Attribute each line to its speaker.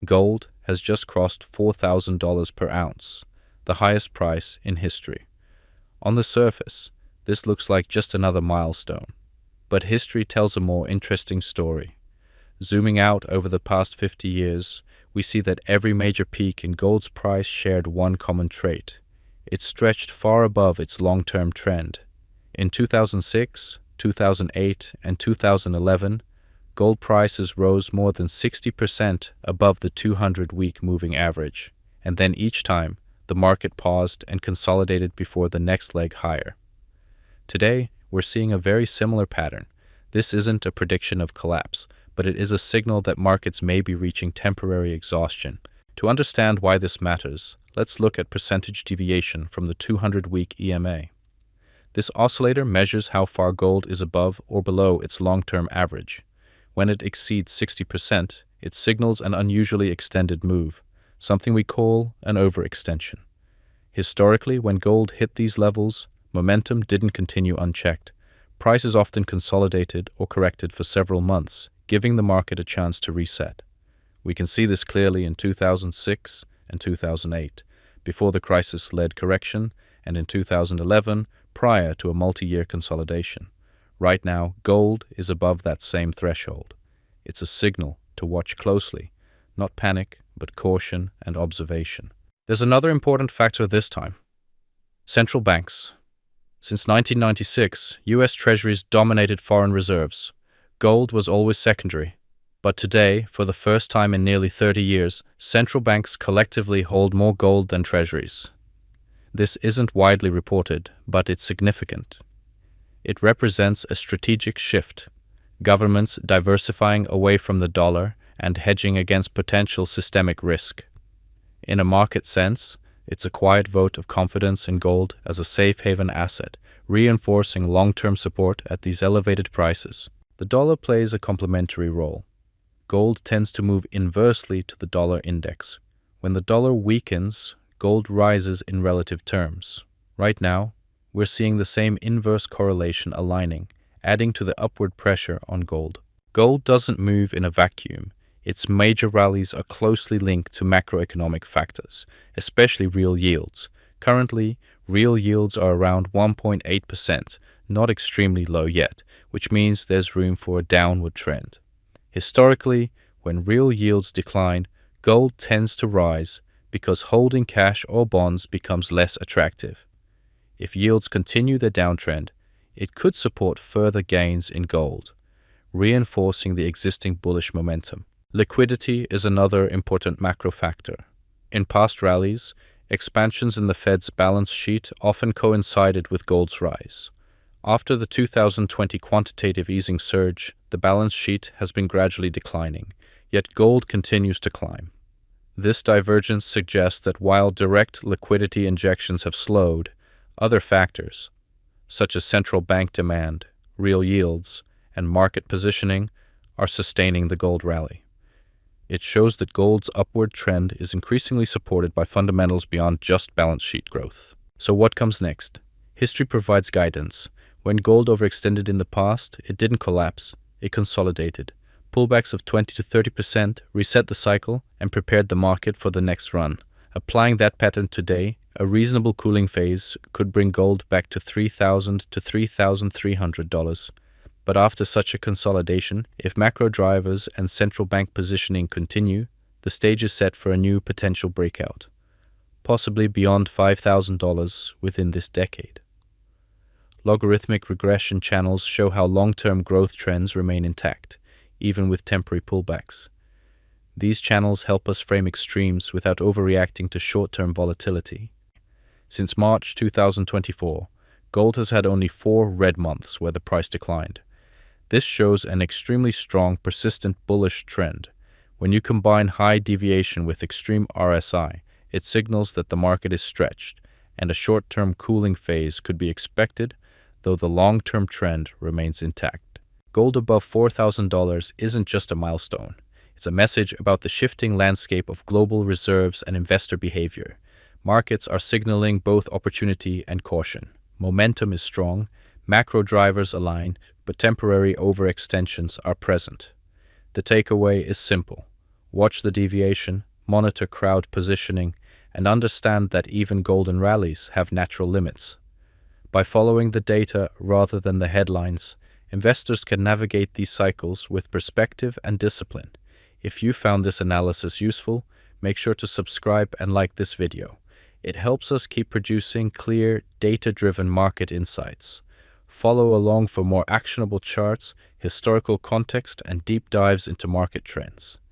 Speaker 1: Gold has just crossed $4,000 per ounce, the highest price in history. On the surface, this looks like just another milestone, but history tells a more interesting story. Zooming out over the past 50 years, we see that every major peak in gold's price shared one common trait. It stretched far above its long-term trend. In 2006, 2008, and 2011, gold prices rose more than 60% above the 200-week moving average, and then each time, the market paused and consolidated before the next leg higher. Today, we're seeing a very similar pattern. This isn't a prediction of collapse, but it is a signal that markets may be reaching temporary exhaustion. To understand why this matters, let's look at percentage deviation from the 200-week EMA. This oscillator measures how far gold is above or below its long-term average. When it exceeds 60%, it signals an unusually extended move, something we call an overextension. Historically, when gold hit these levels, momentum didn't continue unchecked. Prices often consolidated or corrected for several months, giving the market a chance to reset. We can see this clearly in 2006 and 2008, before the crisis-led correction, and in 2011, prior to a multi-year consolidation. Right now, gold is above that same threshold. It's a signal to watch closely, not panic, but caution and observation. There's another important factor this time. Central banks. Since 1996, U.S. Treasuries dominated foreign reserves. Gold was always secondary. But today, for the first time in nearly 30 years, central banks collectively hold more gold than treasuries. This isn't widely reported, but it's significant. It represents a strategic shift, governments diversifying away from the dollar and hedging against potential systemic risk. In a market sense, it's a quiet vote of confidence in gold as a safe haven asset, reinforcing long-term support at these elevated prices. The dollar plays a complementary role. Gold tends to move inversely to the dollar index. When the dollar weakens, gold rises in relative terms. Right now, we're seeing the same inverse correlation aligning, adding to the upward pressure on gold. Gold doesn't move in a vacuum. Its major rallies are closely linked to macroeconomic factors, especially real yields. Currently, real yields are around 1.8%, not extremely low yet, which means there's room for a downward trend. Historically, when real yields decline, gold tends to rise because holding cash or bonds becomes less attractive. If yields continue their downtrend, it could support further gains in gold, reinforcing the existing bullish momentum. Liquidity is another important macro factor. In past rallies, expansions in the Fed's balance sheet often coincided with gold's rise. After the 2020 quantitative easing surge, the balance sheet has been gradually declining, yet gold continues to climb. This divergence suggests that while direct liquidity injections have slowed, other factors, such as central bank demand, real yields, and market positioning, are sustaining the gold rally. It shows that gold's upward trend is increasingly supported by fundamentals beyond just balance sheet growth. So what comes next? History provides guidance. When gold overextended in the past, it didn't collapse, it consolidated. Pullbacks of 20 to 30% reset the cycle and prepared the market for the next run. Applying that pattern today, a reasonable cooling phase could bring gold back to $3,000 to $3,300. But after such a consolidation, if macro drivers and central bank positioning continue, the stage is set for a new potential breakout, possibly beyond $5,000 within this decade. Logarithmic regression channels show how long-term growth trends remain intact, even with temporary pullbacks. These channels help us frame extremes without overreacting to short-term volatility. Since March 2024, gold has had only 4 red months where the price declined. This shows an extremely strong, persistent bullish trend. When you combine high deviation with extreme RSI, it signals that the market is stretched, and a short-term cooling phase could be expected, though the long-term trend remains intact. Gold above $4,000 isn't just a milestone. It's a message about the shifting landscape of global reserves and investor behavior. Markets are signaling both opportunity and caution. Momentum is strong, macro drivers align, but temporary overextensions are present. The takeaway is simple. Watch the deviation, monitor crowd positioning, and understand that even golden rallies have natural limits. By following the data rather than the headlines, investors can navigate these cycles with perspective and discipline. If you found this analysis useful, make sure to subscribe and like this video. It helps us keep producing clear, data-driven market insights. Follow along for more actionable charts, historical context, and deep dives into market trends.